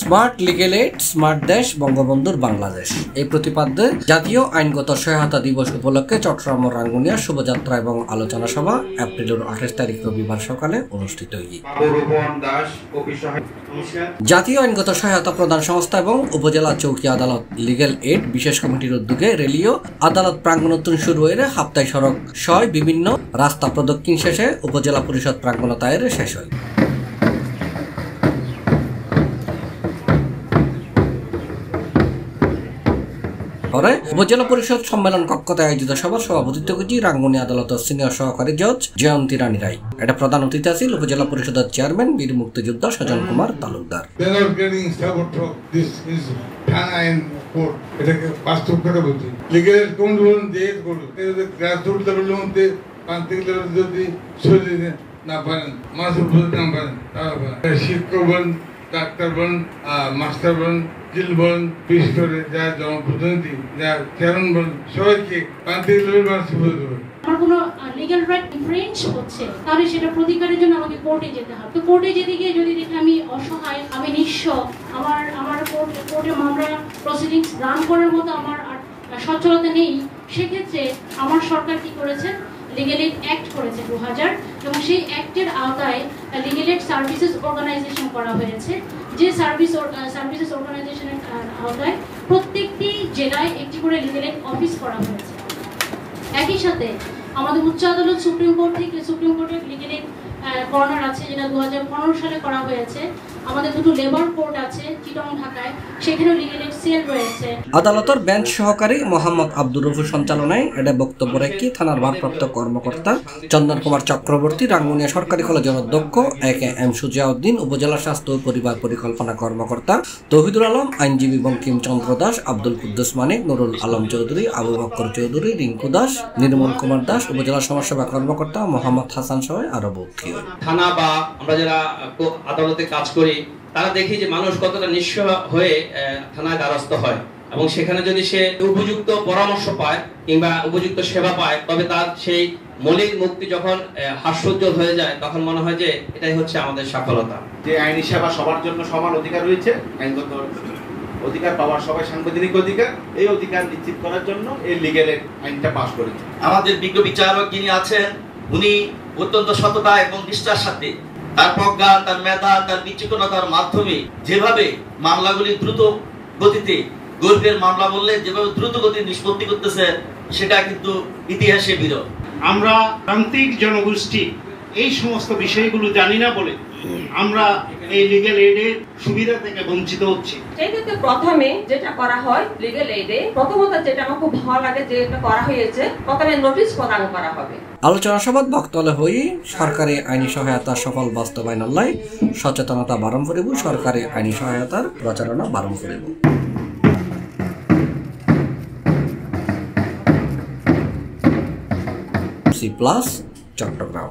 Smart legal aid, smart দেশ, বঙ্গবন্ধুর বাংলাদেশ এই প্রতিপাদ্যে জাতীয় আইনগত সহায়তা দিবস উপলক্ষে চট্টগ্রাম ও রাঙ্গুনিয়া শোভাযাত্রা এবং আলোচনা সভা এপ্রিলের 28 তারিখ রবিবার সকালে অনুষ্ঠিত হয়েছে। জাতীয় আইনগত সহায়তা প্রদান সংস্থা এবং উপজেলা চৌকি আদালত লিগ্যাল এইড বিশেষ কমিটির উদ্যোগে রেলিও আদালত প্রাঙ্গণোত্তন শুরু হয়ে হাপ্তায় সড়ক সহ বিভিন্ন রাস্তা প্রদক্ষিণ শেষে উপজেলা পরিষদ প্রাঙ্গণ তায়ের শেষ হয়। পরে উপজেলা পরিষদ সম্মেলন কক্ষতে আয়োজিত সভার সভাপতিত্ব করেছি রাঙ্গুনিয়া আদালতের সিনিয়র সহকারী জজ জয়ন্তী রানী রায়। এটা প্রধান অতিথি ছিল উপজেলা পরিষদের চেয়ারম্যান বীর মুক্তিযোদ্ধা সজন কুমার তালুকদার। ডাক্তার বোন, মাস্টার বোন, জিল বোন, বিশেষ করে যারা জনপ্রতিনিধি, যারা চেয়ারম্যান বোন, সবাইকে আমার কোনো লিগ্যাল রাইট ইনফ্রিঞ্জ হচ্ছে তাহলে সেটা প্রতিকারের জন্য আমাকে কোর্টে যেতে হবে। তো কোর্টে যেতে গিয়ে যদি দেখি আমি অসহায়, আমি নিঃস্ব, আমার কোর্টে মামলা প্রসিডিংস রান করার মতো আমার সচ্ছলতা নেই, সেক্ষেত্রে আমার সরকার কি করেছে, লিগ্যাল এইড অ্যাক্ট করেছে 2000 এবং সেই অ্যাক্টের আওতায় লিগ্যাল এইড সার্ভিসেস অর্গানাইজেশন করা হয়েছে। যে সার্ভিসেস অর্গানাইজেশনের আওতায় প্রত্যেকটি জেলায় একটি করে লিগ্যাল এইড অফিস করা হয়েছে। একই সাথে আমাদের উচ্চ আদালত সুপ্রিম কোর্টের লিগ্যাল এইড কর্নার আছে, যেটা 2015 সালে করা হয়েছে। আমাদের দুটো লেবার কোর্ট আছে চিটং ঢাকায়, সেখানেও লিগ্যাল এইড সেল রয়েছে। আদালতের বেঞ্চ সহকারী মোহাম্মদ আব্দুর রফুর সঞ্চালনায় এটা বক্তব্য রেখে থানার ভারপ্রাপ্ত কর্মকর্তা চন্দন কুমার চক্রবর্তী, রাঙ্গুনিয়া সরকারি কলেজের অধ্যক্ষ AK-M সুজিয়াউদ্দিন, উপজেলা স্বাস্থ্য ও পরিবার পরিকল্পনা কর্মকর্তা তৌহিদুল আলম, আইনজীবী বঙ্কিমচন্দ্র দাস, আব্দুল কুদ্দুস মানিক, নুরুল আলম চৌধুরী, আবু বক্কর চৌধুরী, রিঙ্কু দাস, নির্মল কুমার দাস, উপজেলা সমাজসেবা কর্মকর্তা মোহাম্মদ হাসান সহ আরো বহু। থানা বা আমরা যারা আদালতে কাজ করি তারা দেখি যে মানুষ কতটা নিঃস্ব হয়ে থানায় দ্বারস্থ হয় এবং সেখানে যদি সে উপযুক্ত পরামর্শ পায় কিংবা উপযুক্ত সেবা পায়, তবে তার সেই মৌলিক মুক্তি যখন হাস্যোজ্জ্বল হয়ে যায় তখন মনে হয় যে এটাই হচ্ছে আমাদের সফলতা। যে আইনি সেবা সবার জন্য সমান অধিকার রয়েছে, আইনগত অধিকার পাওয়ার সবাই সাংবিধানিক অধিকার, এই অধিকার নিশ্চিত করার জন্য এই লিগ্যাল এইড আইনটা পাস করেছে। আমাদের বিজ্ঞ বিচারক যিনি আছেন উনি অত্যন্ত সততা এবং নিষ্ঠার সাথে তার প্রজ্ঞা, তার মেধা, তার বিচক্ষণতার মাধ্যমে যেভাবে মামলাগুলি দ্রুত গতিতে, গরিবের মামলা বললে যেভাবে দ্রুত গতিতে নিষ্পত্তি করতেছে সেটা কিন্তু ইতিহাসে বিরল। আমরা প্রান্তিক জনগোষ্ঠী এই সমস্ত বিষয়গুলো জানি না বলে আমরা এই লিগ্যাল এইডের সুবিধা থেকে বঞ্চিত হচ্ছি। সেই ক্ষেত্রে প্রথমে যেটা করা হয় লিগ্যাল এইডে, প্রথমত যেটা আমার খুব ভালো লাগে যে এটা করা হয়েছে, প্রথমে নোটিশ প্রদান করা হবে। আলোচনা সভাত বক্তব্য হয়ে সরকারি আইনি সহায়তা সফল বাস্তবায়ন লাই সচেতনতা বারণ করিব, সরকারি আইনি সহায়তার প্রচারণা বারণ করিব। C+ চট্টগ্রাম।